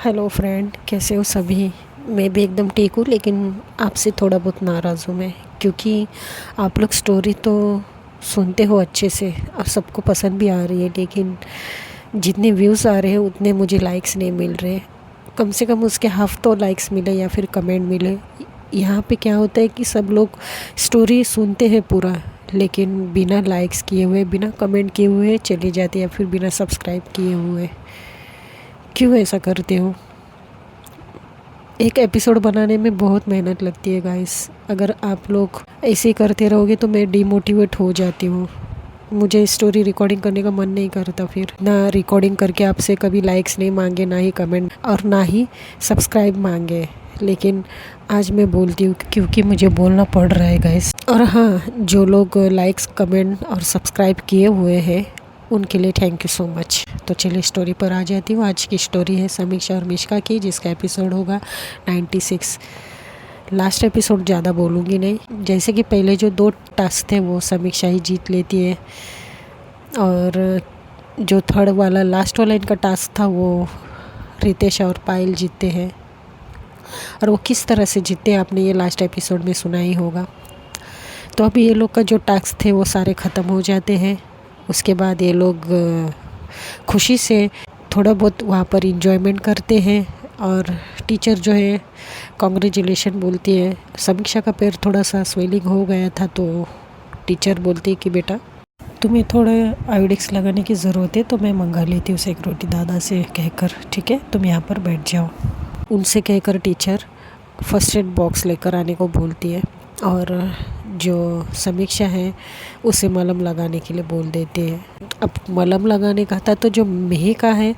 Hello friend, कैसे हो सभी। मैं भी एकदम ठीक हूँ, लेकिन आपसे थोड़ा बहुत नाराज़ हूँ मैं, क्योंकि आप लोग स्टोरी तो सुनते हो अच्छे से और सबको पसंद भी आ रही है, लेकिन जितने व्यूज़ आ रहे हैं उतने मुझे लाइक्स नहीं मिल रहे। कम से कम उसके हाफ तो लाइक्स मिले या फिर कमेंट मिले। यहाँ पे क्या होता है कि सब लोग स्टोरी सुनते हैं पूरा, लेकिन बिना लाइक्स किए हुए, बिना कमेंट किए हुए चले जाते हैं, या फिर बिना सब्सक्राइब किए हुए। क्यों ऐसा करते हो? एक एपिसोड बनाने में बहुत मेहनत लगती है गाइस। अगर आप लोग ऐसे ही करते रहोगे तो मैं डिमोटिवेट हो जाती हूँ। मुझे स्टोरी रिकॉर्डिंग करने का मन नहीं करता, फिर ना रिकॉर्डिंग करके आपसे कभी लाइक्स नहीं मांगे, ना ही कमेंट और ना ही सब्सक्राइब मांगे। लेकिन आज मैं बोलती हूँ क्योंकि मुझे बोलना पड़ रहा है गाइस। और हाँ, जो लोग लाइक्स कमेंट और सब्सक्राइब किए हुए हैं उनके लिए थैंक यू सो मच। तो चलिए स्टोरी पर आ जाती हूँ। आज की स्टोरी है समीक्षा और मिश्का की, जिसका एपिसोड होगा 96। लास्ट एपिसोड ज़्यादा बोलूँगी नहीं। जैसे कि पहले जो 2 टास्क थे वो समीक्षा ही जीत लेती है, और जो थर्ड वाला लास्ट वाला इनका टास्क था वो रितेश और पायल जीतते हैं। और वो किस तरह से जीतते हैं आपने ये लास्ट एपिसोड में सुना ही होगा। तो अभी ये लोग का जो टास्क थे वो सारे ख़त्म हो जाते हैं। उसके बाद ये लोग खुशी से थोड़ा बहुत वहाँ पर इंजॉयमेंट करते हैं, और टीचर जो है कॉन्ग्रेचुलेशन बोलती है। समीक्षा का पैर थोड़ा सा स्वेलिंग हो गया था, तो टीचर बोलती है कि बेटा तुम्हें थोड़ा आयोडेक्स लगाने की ज़रूरत है, तो मैं मंगा लेती हूँ सिक्योरिटी दादा से कहकर, ठीक है तुम यहाँ पर बैठ जाओ। उनसे कहकर टीचर फर्स्ट एड बॉक्स लेकर आने को बोलती है, और जो समीक्षा है उसे मलहम लगाने के लिए बोल देते हैं। अब मलहम लगाने का था, तो जो मेहिका है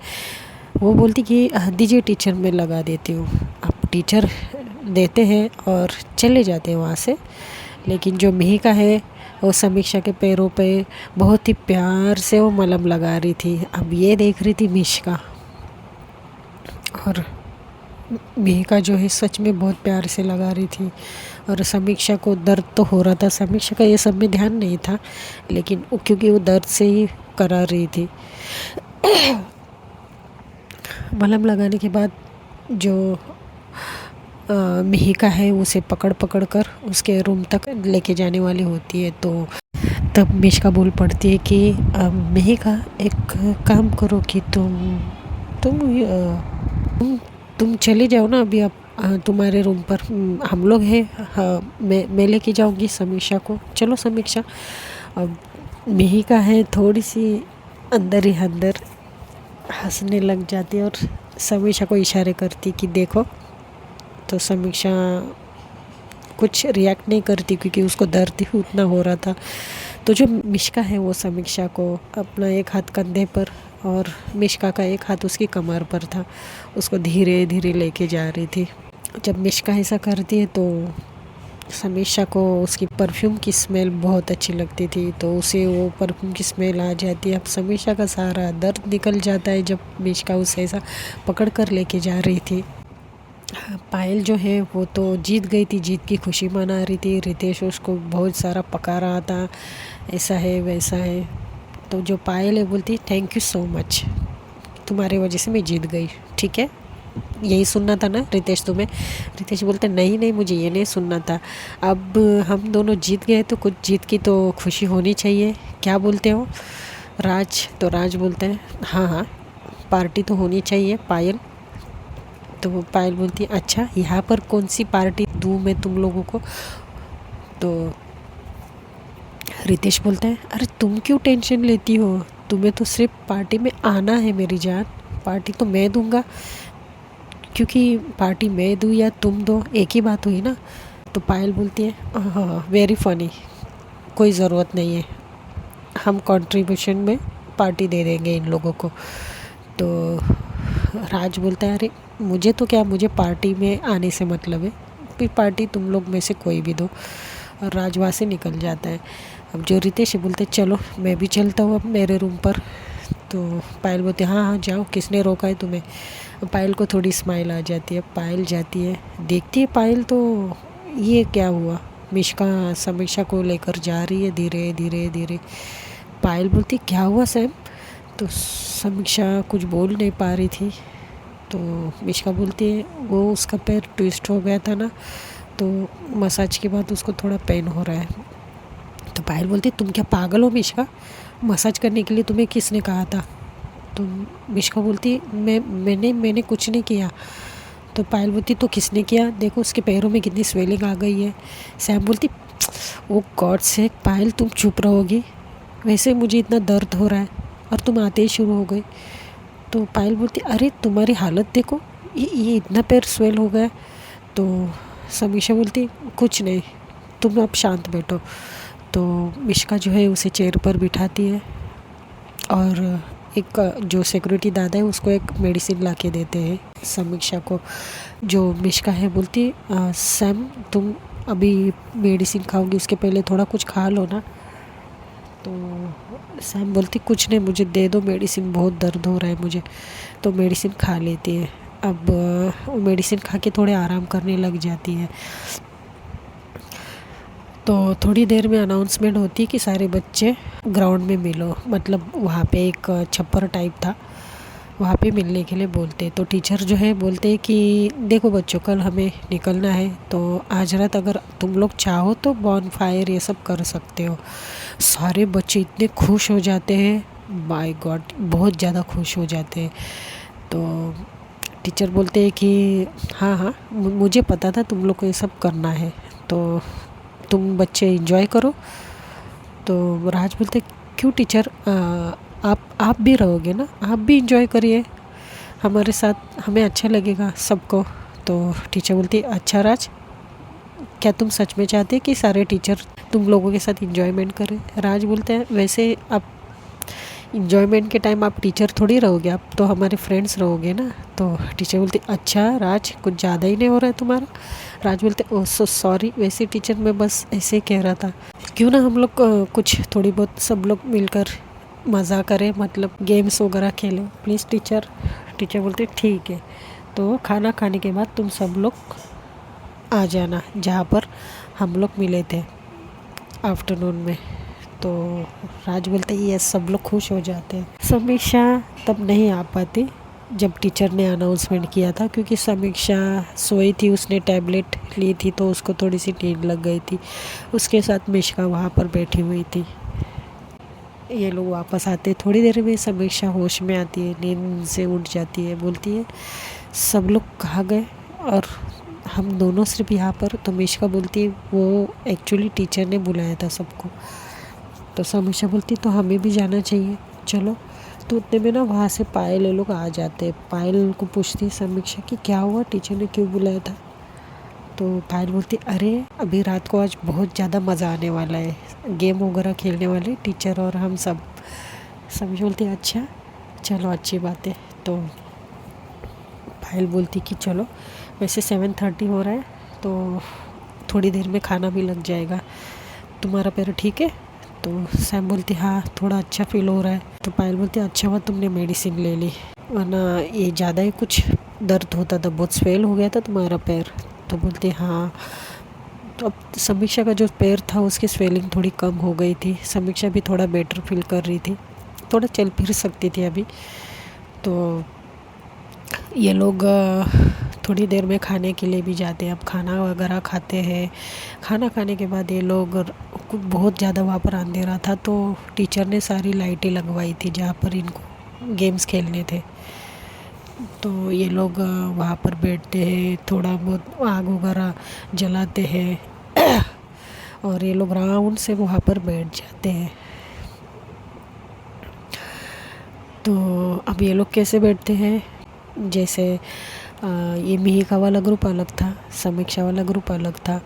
वो बोलती कि दीजिए टीचर मैं लगा देती हूँ। अब टीचर देते हैं और चले जाते हैं वहाँ से। लेकिन जो मेहिका है वो समीक्षा के पैरों पे बहुत ही प्यार से वो मलहम लगा रही थी। अब ये देख रही थी मिश्का, और मेहिका जो है सच में बहुत प्यार से लगा रही थी, और समीक्षा को दर्द तो हो रहा था। समीक्षा का ये सब में ध्यान नहीं था, लेकिन क्योंकि वो दर्द से ही करा रही थी। मलहम लगाने के बाद जो मेहिका है उसे पकड़ पकड़ कर उसके रूम तक लेके जाने वाली होती है। तो तब मिश्का बोल पड़ती है कि मेहिका एक काम करो कि तुम तुम तुम चले जाओ ना अभी। आप तुम्हारे रूम पर हम लोग हैं। हाँ, मैं लेके जाऊंगी समीक्षा को। चलो समीक्षा। अब मेहिका है थोड़ी सी अंदर ही अंदर हंसने लग जाती है, और समीक्षा को इशारे करती कि देखो। तो समीक्षा कुछ रिएक्ट नहीं करती, क्योंकि उसको दर्द ही उतना हो रहा था। तो जो मिश्का है वो समीक्षा को अपना एक हाथ कंधे पर और मिश्का का एक हाथ उसकी कमर पर था, उसको धीरे धीरे लेके जा रही थी। जब मिश्का ऐसा करती है तो समीक्षा को उसकी परफ्यूम की स्मेल बहुत अच्छी लगती थी, तो उसे वो परफ्यूम की स्मेल आ जाती है। अब समीक्षा का सारा दर्द निकल जाता है जब मिश्का उसे ऐसा पकड़ कर लेके जा रही थी। पायल जो है वो तो जीत गई थी, जीत की खुशी मना रही थी। रितेश उसको बहुत सारा पका रहा था, ऐसा है वैसा है। तो जो पायल है बोलती थैंक यू सो मच, तुम्हारे वजह से मैं जीत गई, ठीक है। यही सुनना था ना रितेश तुम्हें? रितेश बोलते नहीं नहीं, मुझे ये नहीं सुनना था। अब हम दोनों जीत गए तो कुछ जीत की तो खुशी होनी चाहिए, क्या बोलते हो राज? तो राज बोलते हैं हाँ हाँ, पार्टी तो होनी चाहिए पायल। तो पायल बोलती है अच्छा, यहाँ पर कौन सी पार्टी दूँ मैं तुम लोगों को? तो रितेश बोलता है अरे तुम क्यों टेंशन लेती हो, तुम्हें तो सिर्फ पार्टी में आना है मेरी जान। पार्टी तो मैं दूंगा, क्योंकि पार्टी मैं दूँ या तुम दो एक ही बात हुई ना। तो पायल बोलती है हाँ वेरी फनी, कोई ज़रूरत नहीं है, हम कंट्रीब्यूशन में पार्टी दे देंगे इन लोगों को। तो राज बोलता है अरे मुझे तो क्या, मुझे पार्टी में आने से मतलब है, फिर पार्टी तुम लोग में से कोई भी दो। और राज वहाँ से निकल जाता है। अब जो रितेश बोलते चलो मैं भी चलता हूँ अब मेरे रूम पर। तो पायल बोलती हाँ हाँ जाओ, किसने रोका है तुम्हें? पायल को थोड़ी स्माइल आ जाती है। पायल जाती है, देखती है पायल तो ये क्या हुआ, मिश्का समीक्षा को लेकर जा रही है धीरे धीरे धीरे। पायल बोलती क्या हुआ सैम? तो समीक्षा कुछ बोल नहीं पा रही थी। तो मिश्का बोलती है वो उसका पैर ट्विस्ट हो गया था ना, तो मसाज के बाद उसको थोड़ा पेन हो रहा है। तो पायल बोलती तुम क्या पागल हो मिश्का, मसाज करने के लिए तुम्हें किसने कहा था? तो मिश्का बोलती मैंने कुछ नहीं किया। तो पायल बोलती तो किसने किया, देखो उसके पैरों में कितनी स्वेलिंग आ गई है। सैम बोलती ओ गॉड से पायल तुम चुप रहोगी, वैसे मुझे इतना दर्द हो रहा है और तुम आते ही शुरू हो गए। तो पायल बोलती अरे तुम्हारी हालत देखो, ये इतना पैर स्वेल हो गया। तो समीक्षा बोलती कुछ नहीं, तुम अब शांत बैठो। तो मिश्का जो है उसे चेयर पर बिठाती है और एक जो सिक्योरिटी दादा है उसको एक मेडिसिन ला के देते हैं समीक्षा को। जो मिश्का है बोलती सैम तुम अभी मेडिसिन खाओगी, उसके पहले थोड़ा कुछ खा लो ना। तो सैम बोलती कुछ नहीं, मुझे दे दो मेडिसिन, बहुत दर्द हो रहा है मुझे। तो मेडिसिन खा लेती है। अब वो मेडिसिन खा के थोड़े आराम करने लग जाती है। तो थोड़ी देर में अनाउंसमेंट होती है कि सारे बच्चे ग्राउंड में मिलो, मतलब वहाँ पे एक छप्पर टाइप था, वहाँ पे मिलने के लिए बोलते। तो टीचर जो है बोलते हैं कि देखो बच्चों कल हमें निकलना है, तो आज रात अगर तुम लोग चाहो तो बॉन फायर ये सब कर सकते हो। सारे बच्चे इतने खुश हो जाते हैं, बाय गॉड बहुत ज़्यादा खुश हो जाते हैं। तो टीचर बोलते हैं कि हाँ हाँ मुझे पता था तुम लोग को ये सब करना है, तो तुम बच्चे एंजॉय करो। तो राज बोलते क्यों टीचर, आप भी रहोगे ना, आप भी इंजॉय करिए हमारे साथ, हमें अच्छा लगेगा सबको। तो टीचर बोलती अच्छा राज, क्या तुम सच में चाहते कि सारे टीचर तुम लोगों के साथ इंजॉयमेंट करें? राज बोलते हैं वैसे आप इंजॉयमेंट के टाइम आप टीचर थोड़ी रहोगे, आप तो हमारे फ्रेंड्स रहोगे ना। तो टीचर बोलती अच्छा राज कुछ ज़्यादा ही नहीं हो रहा है तुम्हारा? राज बोलते ओह सो सॉरी, वैसे टीचर मैं बस ऐसे ही कह रहा था, क्यों ना हम लोग कुछ थोड़ी बहुत सब लोग मिलकर मज़ा करें, मतलब गेम्स वगैरह खेलें प्लीज़ टीचर। टीचर बोलते ठीक है, तो खाना खाने के बाद तुम सब लोग आ जाना जहाँ पर हम लोग मिले थे आफ्टरनून में। तो राज बोलते ये सब लोग खुश हो जाते हैं। समीक्षा तब नहीं आ पाती जब टीचर ने अनाउंसमेंट किया था, क्योंकि समीक्षा सोई थी, उसने टैबलेट ली थी तो उसको थोड़ी सी नींद लग गई थी। उसके साथ मिश्का वहाँ पर बैठी हुई थी। ये लोग वापस आते, थोड़ी देर में समीक्षा होश में आती है, नींद से उठ जाती है, बोलती है सब लोग कहाँ गए और हम दोनों सिर्फ यहाँ पर। तो मिश्का बोलती है वो एक्चुअली टीचर ने बुलाया था सबको। तो समीक्षा बोलती तो हमें भी जाना चाहिए चलो। तो उतने में ना वहाँ से पायल ये लोग आ जाते। पायल को पूछती समीक्षा कि क्या हुआ, टीचर ने क्यों बुलाया था? तो पायल बोलती अरे अभी रात को आज बहुत ज़्यादा मज़ा आने वाला है, गेम वगैरह खेलने वाले टीचर और हम सब। समीक्षा बोलती अच्छा चलो अच्छी बात है। तो पायल बोलती कि चलो वैसे 7:30 हो रहा है तो थोड़ी देर में खाना भी लग जाएगा, तुम्हारा पैर ठीक है? तो सैम बोलती हाँ थोड़ा अच्छा फील हो रहा है। तो पायल बोलती अच्छा हुआ तुमने मेडिसिन ले ली, वरना ये ज़्यादा ही कुछ दर्द होता था, बहुत स्वेल हो गया था तुम्हारा पैर। तो बोलती हाँ। तो अब समीक्षा का जो पैर था उसकी स्वेलिंग थोड़ी कम हो गई थी, समीक्षा भी थोड़ा बेटर फील कर रही थी, थोड़ा चल फिर सकती थी अभी। तो ये लोग थोड़ी देर में खाने के लिए भी जाते हैं। अब खाना वगैरह खाते हैं। खाना खाने के बाद ये लोग बहुत ज़्यादा वहाँ पर अंधेरा था, तो टीचर ने सारी लाइटें लगवाई थी जहाँ पर इनको गेम्स खेलने थे। तो ये लोग वहाँ पर बैठते हैं, थोड़ा बहुत आग वगैरह जलाते हैं और ये लोग राउंड से वहाँ पर बैठ जाते हैं। तो अब ये लोग कैसे बैठते हैं, जैसे ये मिहिका वाला ग्रुप अलग था, समीक्षा वाला ग्रुप अलग था।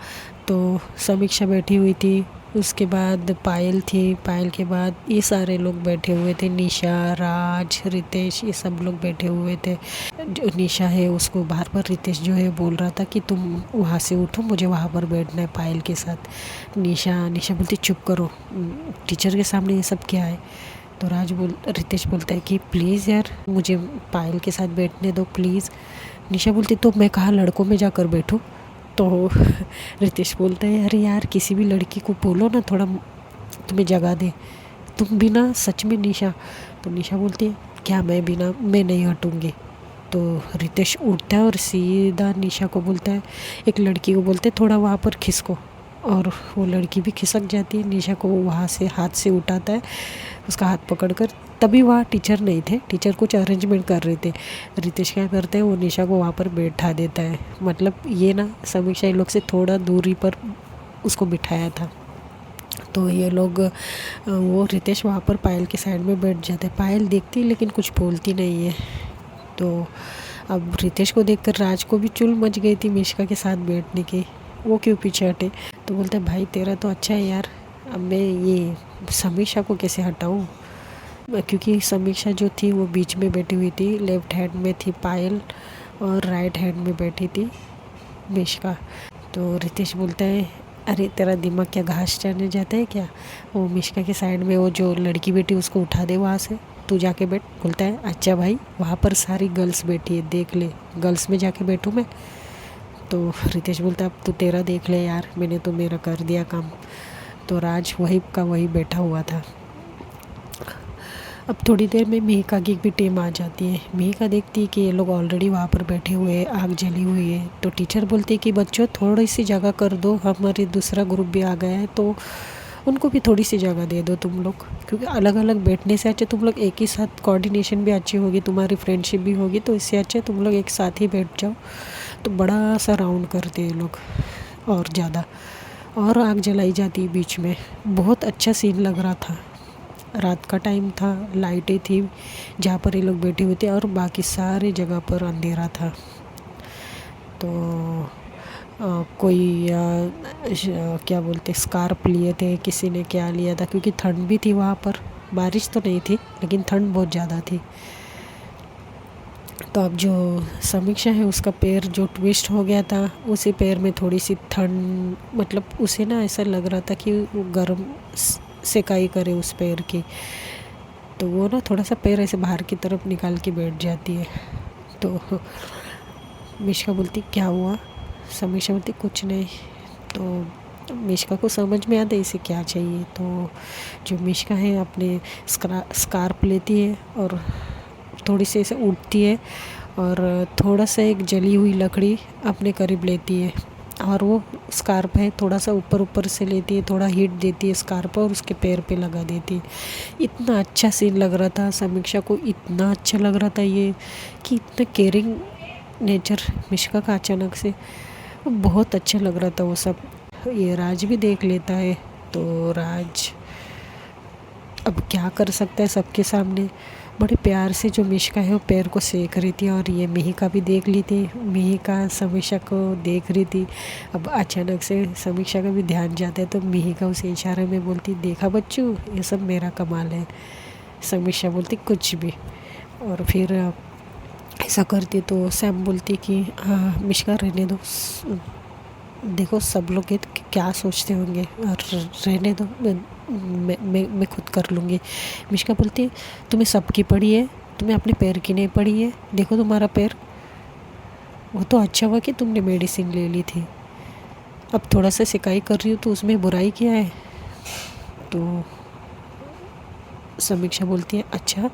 तो समीक्षा बैठी हुई थी, उसके बाद पायल थी, पायल के बाद ये सारे लोग बैठे हुए थे, निशा, राज, रितेश, ये सब लोग बैठे हुए थे। जो निशा है उसको बार बार रितेश जो है बोल रहा था कि तुम वहाँ से उठो, मुझे वहाँ पर बैठना है पायल के साथ। निशा बोलती चुप करो, टीचर के सामने ये सब क्या है? तो रितेश बोलता है कि प्लीज़ यार मुझे पायल के साथ बैठने दो प्लीज़। निशा बोलती तो मैं कहाँ लड़कों में जाकर बैठूं? तो रितेश बोलता है अरे यार किसी भी लड़की को बोलो ना थोड़ा तुम्हें जगह दे, तुम भी ना सच में निशा। तो निशा बोलती है क्या मैं भी ना, मैं नहीं हटूँगी। तो रितेश उठता है और सीधा निशा को बोलता है, एक लड़की को बोलते थोड़ा वहाँ पर खिसको, और वो लड़की भी खिसक जाती है। निशा को वहाँ से हाथ से उठाता है, उसका हाथ पकड़कर। तभी वहाँ टीचर नहीं थे, टीचर कुछ अरेंजमेंट कर रहे थे। रितेश क्या करते हैं, वो निशा को वहाँ पर बैठा देता है। मतलब ये ना समीक्षा इन लोग से थोड़ा दूरी पर उसको बिठाया था। तो ये लोग वो रितेश वहाँ पर पायल के साइड में बैठ जाते हैं। पायल देखती लेकिन कुछ बोलती नहीं है। तो अब रितेश को देखकर राज को भी चुल मच गई थी मिश्का के साथ बैठने की, वो क्यों पीछे हटे। तो बोलते भाई तेरा तो अच्छा है यार, अब मैं ये समीक्षा को कैसे हटाऊँ, क्योंकि समीक्षा जो थी वो बीच में बैठी हुई थी, लेफ्ट हैंड में थी पायल और राइट हैंड में बैठी थी मिश्का। तो रितेश बोलता है, अरे तेरा दिमाग क्या घास चढ़ने जाता है क्या, वो मिश्का के साइड में वो जो लड़की बैठी उसको उठा दे वहाँ से, तू जाके बैठ। बोलता है अच्छा भाई, वहाँ पर सारी गर्ल्स बैठी है, देख ले, गर्ल्स में जाके बैठूँ मैं। तो रितेश बोलता है अब तू तेरा देख ले यार, मैंने तो मेरा कर दिया काम। तो राज वही का वही बैठा हुआ था। अब थोड़ी देर में मिहिका की भी टीम आ जाती है। मिहिका देखती है कि ये लोग ऑलरेडी वहाँ पर बैठे हुए हैं, आग जली हुई है। तो टीचर बोलती है कि बच्चों थोड़ी सी जगह कर दो, हमारे दूसरा ग्रुप भी आ गया है तो उनको भी थोड़ी सी जगह दे दो तुम लोग, क्योंकि अलग अलग बैठने से अच्छे तुम लोग एक ही साथ, कोऑर्डिनेशन भी अच्छी होगी, तुम्हारी फ्रेंडशिप भी होगी, तो इससे अच्छे तुम लोग एक साथ ही बैठ जाओ। तो बड़ा सा राउंड करते हैं लोग और ज़्यादा, और आग जलाई जाती है बीच में। बहुत अच्छा सीन लग रहा था। रात का टाइम था, लाइटें थी जहाँ पर ये लोग बैठे हुए थे और बाकी सारी जगह पर अंधेरा था। तो कोई क्या बोलते स्कार्फ लिए थे, किसी ने क्या लिया था, क्योंकि ठंड भी थी वहाँ पर। बारिश तो नहीं थी लेकिन ठंड बहुत ज़्यादा थी। तो अब जो समीक्षा है उसका पैर जो ट्विस्ट हो गया था, उसी पैर में थोड़ी सी ठंड, मतलब उसे ना ऐसा लग रहा था कि वो गर्म सेकाई करे उस पैर की। तो वो ना थोड़ा सा पैर ऐसे बाहर की तरफ निकाल के बैठ जाती है। तो मिश्का बोलती क्या हुआ, समीक्षा बोलती कुछ नहीं। तो मिश्का को समझ में आता है इसे क्या चाहिए। तो जो मिश्का है अपने स्कार्फ लेती है और थोड़ी सी ऐसे उठती है और थोड़ा सा एक जली हुई लकड़ी अपने करीब लेती है और वो स्कार्फ है थोड़ा सा ऊपर ऊपर से लेती है, थोड़ा हीट देती है स्कार्फ और उसके पैर पे लगा देती है। इतना अच्छा सीन लग रहा था, समीक्षा को इतना अच्छा लग रहा था ये, कि इतना केयरिंग नेचर मिश्का का अचानक से बहुत अच्छा लग रहा था वो सब। ये राज भी देख लेता है। तो राज अब क्या कर सकता है, सबके सामने बड़े प्यार से जो मिश्का है वो पैर को सेक रही थी और ये मिहिका भी देख ली थी। मिहिका समीक्षा को देख रही थी। अब अचानक से समीक्षा का भी ध्यान जाता है तो मिहिका उसे इशारे में बोलती देखा बच्चू, ये सब मेरा कमाल है। समीक्षा बोलती कुछ भी, और फिर ऐसा करती तो सैम बोलती कि हाँ मिश्का रहने दो, देखो सब लोग ये क्या सोचते होंगे, और रहने दो, मैं खुद कर लूँगी। मिश्का बोलती है तुम्हें सबकी पड़ी है, तुम्हें अपने पैर की नहीं पड़ी है, देखो तुम्हारा पैर, वो तो अच्छा हुआ कि तुमने मेडिसिन ले ली थी, अब थोड़ा सा सिकाई कर रही हो तो उसमें बुराई क्या है। तो समीक्षा बोलती है अच्छा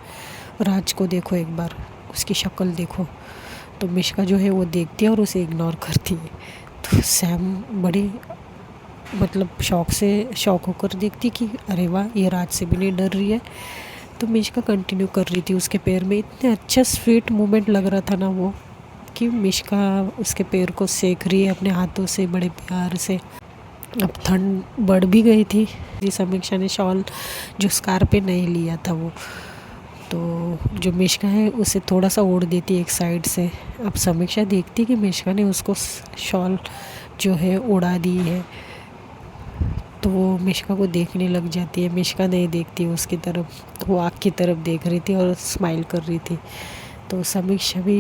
राज को देखो एक बार, उसकी शक्ल देखो। तो मिश्का जो है वो देखती है और उसे इग्नोर करती है। तो सैम बड़ी मतलब शौक होकर देखती कि अरे वाह ये राज से भी नहीं डर रही है। तो मिश्का कंटिन्यू कर रही थी उसके पैर में, इतने अच्छा स्वीट मोमेंट लग रहा था ना वो, कि मिश्का उसके पैर को सेक रही है अपने हाथों से बड़े प्यार से। अब ठंड बढ़ भी गई थी, समीक्षा ने शॉल जो स्कार्फ पे नहीं लिया था वो, तो जो मिश्का है उसे थोड़ा सा ओढ़ देती एक साइड से। अब समीक्षा देखती कि मिश्का ने उसको शॉल जो है उड़ा दी है, तो वो मिश्का को देखने लग जाती है। मिश्का नहीं देखती उसकी तरफ, तो वो आँख की तरफ देख रही थी और स्माइल कर रही थी। तो समीक्षा भी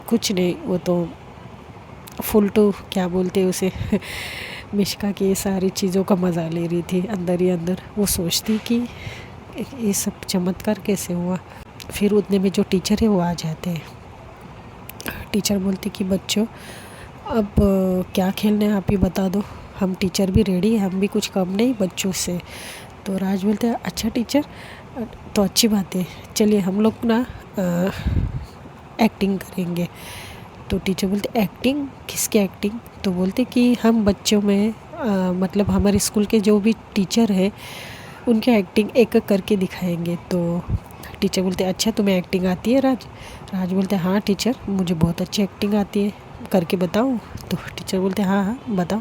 कुछ नहीं, वो तो फुल टू क्या बोलते उसे मिश्का की ये सारी चीज़ों का मज़ा ले रही थी अंदर ही अंदर। वो सोचती कि ये सब चमत्कार कैसे हुआ। फिर उतने में जो टीचर है वो आ जाते हैं। टीचर बोलती कि बच्चों अब क्या खेलना है आप ही बता दो, हम टीचर भी रेडी हैं, हम भी कुछ कम नहीं बच्चों से। तो राज बोलते हैं अच्छा टीचर, तो अच्छी बात है, चलिए हम लोग ना एक्टिंग करेंगे। तो टीचर बोलते एक्टिंग, किसकी एक्टिंग? तो बोलते कि हम बच्चों में मतलब हमारे स्कूल के जो भी टीचर है उनके एक्टिंग एक एक करके दिखाएंगे। तो टीचर बोलते अच्छा तुम्हें एक्टिंग आती है राज? राज बोलते हाँ टीचर मुझे बहुत अच्छी एक्टिंग आती है, करके बताऊँ? तो टीचर बोलते हाँ हाँ बताओ।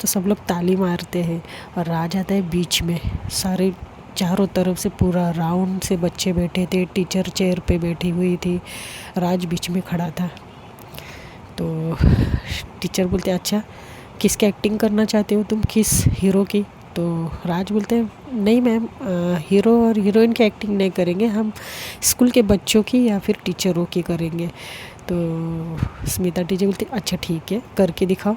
तो सब लोग ताली मारते हैं और राज आता है बीच में। सारे चारों तरफ से पूरा राउंड से बच्चे बैठे थे, टीचर चेयर पे बैठी हुई थी, राज बीच में खड़ा था। तो टीचर बोलते अच्छा किसकी एक्टिंग करना चाहते हो तुम, किस हीरो की? तो राज बोलते हैं नहीं मैम, हीरो और हीरोइन की एक्टिंग नहीं करेंगे, हम स्कूल के बच्चों की या फिर टीचरों की करेंगे। तो स्मिता टीचर बोलती अच्छा ठीक है करके दिखाओ।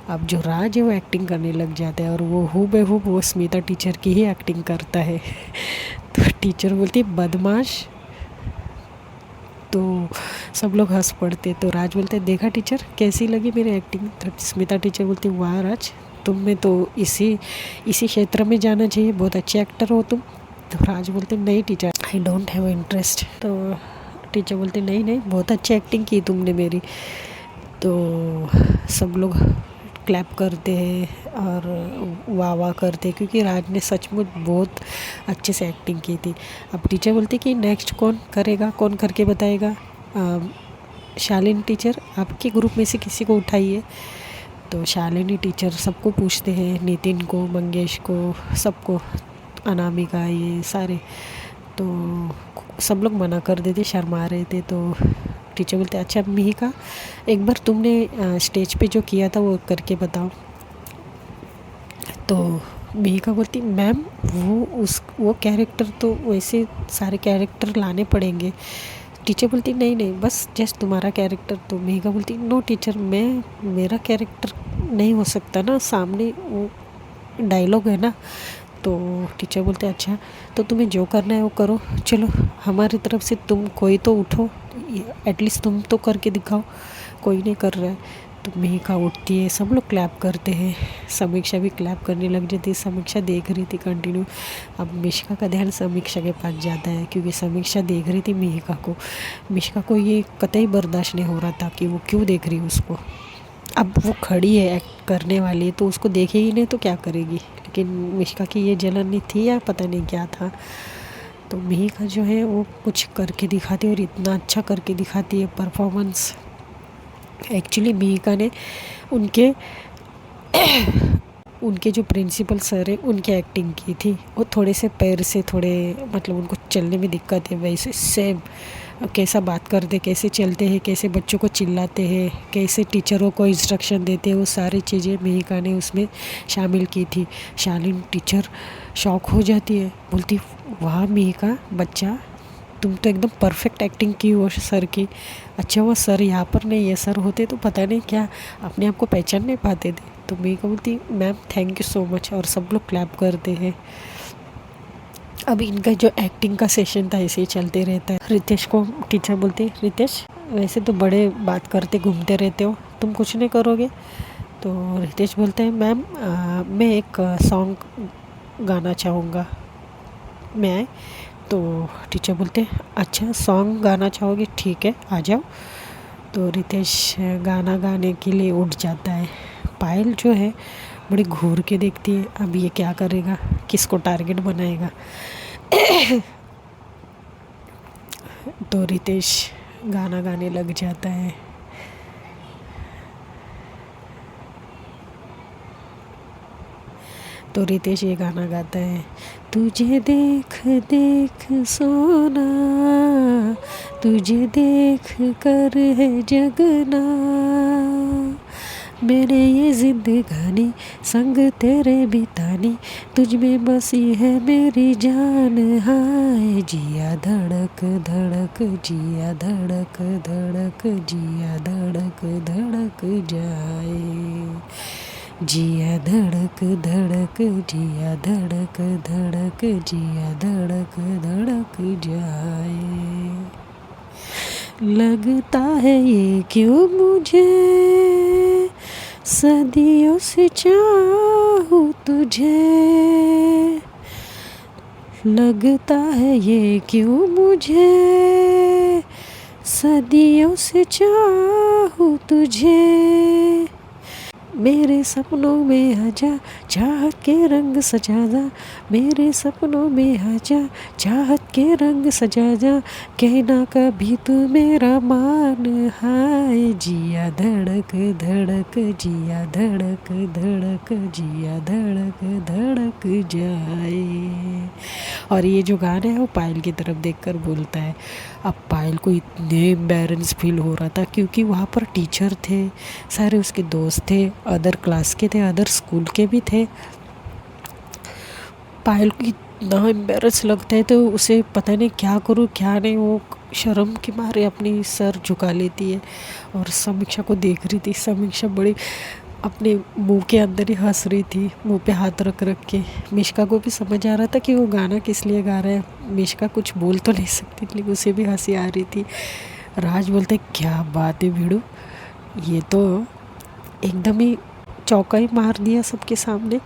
अब जो राज है वो एक्टिंग करने लग जाता है और वो हूबहू वो स्मिता टीचर की ही एक्टिंग करता है। तो टीचर बोलती बदमाश। तो सब लोग हंस पड़ते। तो राज बोलते देखा टीचर कैसी लगी मेरी एक्टिंग? तो स्मिता टीचर बोलती वाह राज तुम्हें तो इसी क्षेत्र में जाना चाहिए, बहुत अच्छे एक्टर हो तुम। तो राज बोलते नहीं teacher I don't have interest. तो टीचर बोलते नहीं नहीं बहुत अच्छी एक्टिंग की तुमने मेरी। तो सब लोग क्लैप करते हैं और वाह वाह करते हैं क्योंकि राज ने सचमुच बहुत अच्छे से एक्टिंग की थी। अब टीचर बोलते कि नेक्स्ट कौन करेगा, कौन करके बताएगा? शालिनी टीचर आपके ग्रुप में से किसी को उठाइए। तो शालिनी टीचर सबको पूछते हैं, नितिन को, मंगेश को, सबको, अनामिका, ये सारे। तो सब लोग मना कर देते, शर्मा रहे थे। तो टीचर बोलते अच्छा मिहिका एक बार तुमने स्टेज पे जो किया था वो करके बताओ। तो मिहिका बोलती मैम वो कैरेक्टर तो वैसे सारे कैरेक्टर लाने पड़ेंगे। टीचर बोलती नहीं नहीं बस जस्ट तुम्हारा कैरेक्टर। तो मिहिका बोलती नो टीचर मेरा कैरेक्टर नहीं हो सकता ना, सामने वो डायलॉग है ना। तो टीचर बोलते अच्छा तो तुम्हें जो करना है वो करो, चलो हमारी तरफ से तुम कोई तो उठो, एटलीस्ट तुम तो करके दिखाओ। कोई नहीं कर रहा है। तो मिहिका उठती है, सब लोग क्लैप करते हैं, समीक्षा भी क्लैप करने लग जाती है। समीक्षा देख रही थी कंटिन्यू। अब मिशिका का ध्यान समीक्षा के पास जाता है क्योंकि समीक्षा देख रही थी मिहिका को। मिशिका को ये कतई बर्दाश्त नहीं हो रहा था कि वो क्यों देख रही है उसको। अब वो खड़ी है एक्ट करने वाली तो उसको देखेगी नहीं तो क्या करेगी, लेकिन मिशिका की ये जलन नहीं थी या पता नहीं क्या था। तो मिहिका जो है वो कुछ करके दिखाती है और इतना अच्छा करके दिखाती है परफॉर्मेंस। एक्चुअली मिहिका ने उनके उनके जो प्रिंसिपल सर है उनकी एक्टिंग की थी। वो थोड़े से पैर से थोड़े मतलब उनको चलने में दिक्कत है, वैसे सेम कैसा बात करते, कैसे चलते हैं, कैसे बच्चों को चिल्लाते हैं, कैसे टीचरों को इंस्ट्रक्शन देते हैं, वो सारी चीज़ें मिहिका ने उसमें शामिल की थी। शालीन टीचर शॉक हो जाती है, बोलती वाह मिहिका बच्चा तुम तो एकदम परफेक्ट एक्टिंग की वो सर की। अच्छा वो सर यहाँ पर नहीं, ये सर होते तो पता नहीं क्या अपने आप को पहचान नहीं पाते थे। तो मिहिका बोलती ma'am thank you so much और सब लोग क्लैप करते हैं। अब इनका जो एक्टिंग का सेशन था ऐसे ही चलते रहता है। रितेश को टीचर बोलती है रितेश वैसे तो बड़े बात करते घूमते रहते हो, तुम कुछ नहीं करोगे? तो रितेश बोलते हैं मैम मैं एक सॉन्ग गाना चाहूँगा, मैं आए? तो टीचर बोलते हैं अच्छा सॉन्ग गाना चाहोगे, ठीक है आ जाओ। तो रितेश गाना गाने के लिए उठ जाता है। पायल जो है बड़ी घूर के देखती है, अब ये क्या करेगा, किसको टारगेट बनाएगा। तो रितेश गाना गाने लग जाता है। तो रितेश ये गाना गाता है, तुझे देख देख सोना, तुझे देख कर है जगना, मैंने ये जिंदगानी संग तेरे बितानी, तुझ में बसी है मेरी जान, हाय जिया धड़क धड़क जिया धड़क धड़क जिया धड़क धड़क जाए, जिया धड़क धड़क जिया धड़क धड़क जिया धड़क धड़क जाए। लगता है ये क्यों मुझे सदियों से चाहूँ तुझे, लगता है ये क्यों मुझे सदियों से चाहूँ तुझे, मेरे सपनों में आजा, चाहत के रंग सजा जा, मेरे सपनों में आजा, चाहत के रंग सजा जा, कहना कभी तू मेरा मान, हाय जिया धड़क धड़क, जिया धड़क धड़क, जिया धड़क धड़क जाए। और ये जो गाना है वो पायल की तरफ देखकर बोलता है। अब पायल को इतने एम्बैरेंस फील हो रहा था क्योंकि वहाँ पर टीचर थे, सारे उसके दोस्त थे, अदर क्लास के थे, अदर स्कूल के भी थे। पायल को इतना एम्बैरेंस लगता है तो उसे पता नहीं क्या करूँ क्या नहीं, वो शर्म के मारे अपनी सर झुका लेती है और समीक्षा को देख रही थी। समीक्षा बड़ी अपने मुंह के अंदर ही हंस रही थी, मुंह पे हाथ रख रख के। मिश्का को भी समझ आ रहा था कि वो गाना किस लिए गा रहा है। मिश्का कुछ बोल तो नहीं सकती लेकिन उसे भी हंसी आ रही थी। राज बोलते क्या बात है भिड़ू, ये तो एकदम ही चौका ही मार दिया सबके सामने,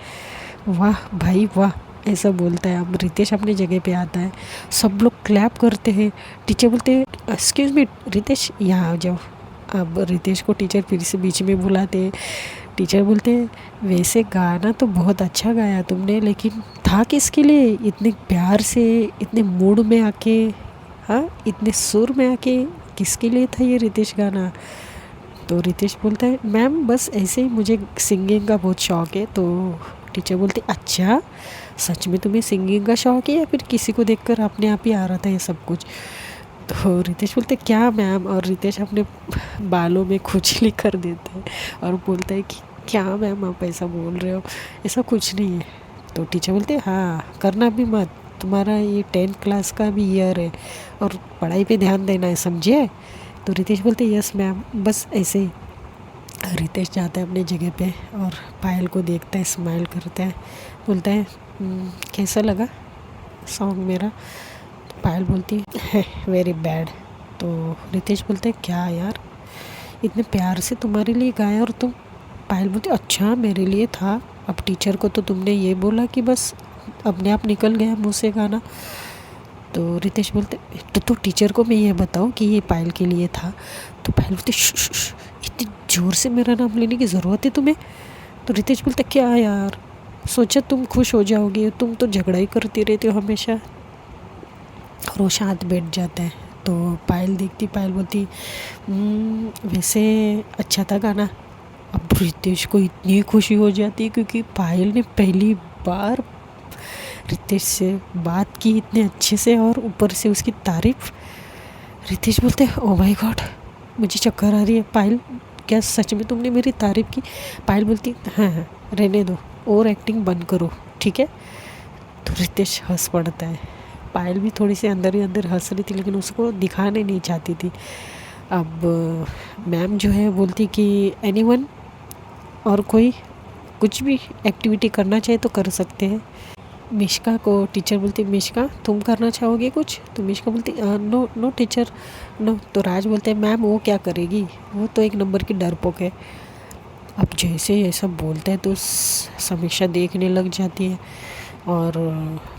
वाह भाई वाह, ऐसा बोलता है। अब रितेश अपनी जगह पे आता है, सब लोग क्लैप करते हैं। टीचर बोलते हैं एक्सक्यूज़ मी रितेश यहाँ आ जाओ। अब रितेश को टीचर फिर से बीच में बुलाते हैं। टीचर बोलते हैं वैसे गाना तो बहुत अच्छा गाया तुमने, लेकिन था किसके लिए, इतने प्यार से इतने मूड में आके, हाँ इतने सुर में आके किसके लिए था ये रितेश गाना। तो रितेश बोलता है मैम बस ऐसे ही मुझे सिंगिंग का बहुत शौक़ है। तो टीचर बोलते अच्छा सच में तुम्हें सिंगिंग का शौक़ है या फिर किसी को देखकर अपने आप ही आ रहा था ये सब कुछ। तो रितेश बोलते क्या मैम, और रितेश अपने बालों में खुजली कर देता है और बोलता है कि क्या मैम आप ऐसा बोल रहे हो, ऐसा कुछ नहीं है। तो टीचर बोलते हाँ करना भी मत, तुम्हारा ये 10th क्लास का भी ईयर है और पढ़ाई पे ध्यान देना है, समझे। तो रितेश बोलते यस मैम, बस ऐसे ही। रितेश जाता है अपने जगह पे और पायल को देखता है, स्माइल करता है, बोलता है कैसा लगा सॉन्ग मेरा। तो पायल बोलती है वेरी बैड। तो रितेश बोलते है क्या यार इतने प्यार से तुम्हारे लिए गाया और तुम। पायल बोलती अच्छा मेरे लिए था, अब टीचर को तो तुमने ये बोला कि बस अपने आप निकल गया मुँह से गाना। तो रितेश बोलते तो टीचर को मैं ये बताऊँ कि ये पायल के लिए था। तो पायल बोलती इतनी ज़ोर से मेरा नाम लेने की ज़रूरत है तुम्हें। तो रितेश बोलते क्या यार, सोचा तुम खुश हो जाओगे, तुम तो झगड़ा ही करती रहती हो हमेशा। और वो शांत बैठ जाता है। तो पायल देखती, पायल बोलती वैसे अच्छा था गाना। अब रितेश को इतनी खुशी हो जाती है क्योंकि पायल ने पहली बार रितेश से बात की इतने अच्छे से और ऊपर से उसकी तारीफ। रितेश बोलते ओ माय गॉड मुझे चक्कर आ रही है। पायल क्या सच में तुमने मेरी तारीफ की। पायल बोलती हाँ हाँ रहने दो और एक्टिंग बंद करो ठीक है। तो रितेश हंस पड़ता है। पायल भी थोड़ी सी अंदर ही अंदर हंस रही थी लेकिन उसको दिखाने नहीं चाहती थी। अब मैम जो है बोलती कि एनीवन, और कोई कुछ भी एक्टिविटी करना चाहे तो कर सकते हैं। मिश्का को टीचर बोलती मिश्का तुम करना चाहोगे कुछ। तो मिश्का बोलती नो नो टीचर नो। तो राज बोलते हैं मैम वो क्या करेगी, वो तो एक नंबर की डरपोक है। अब जैसे ये सब बोलते हैं तो समीक्षा देखने लग जाती है और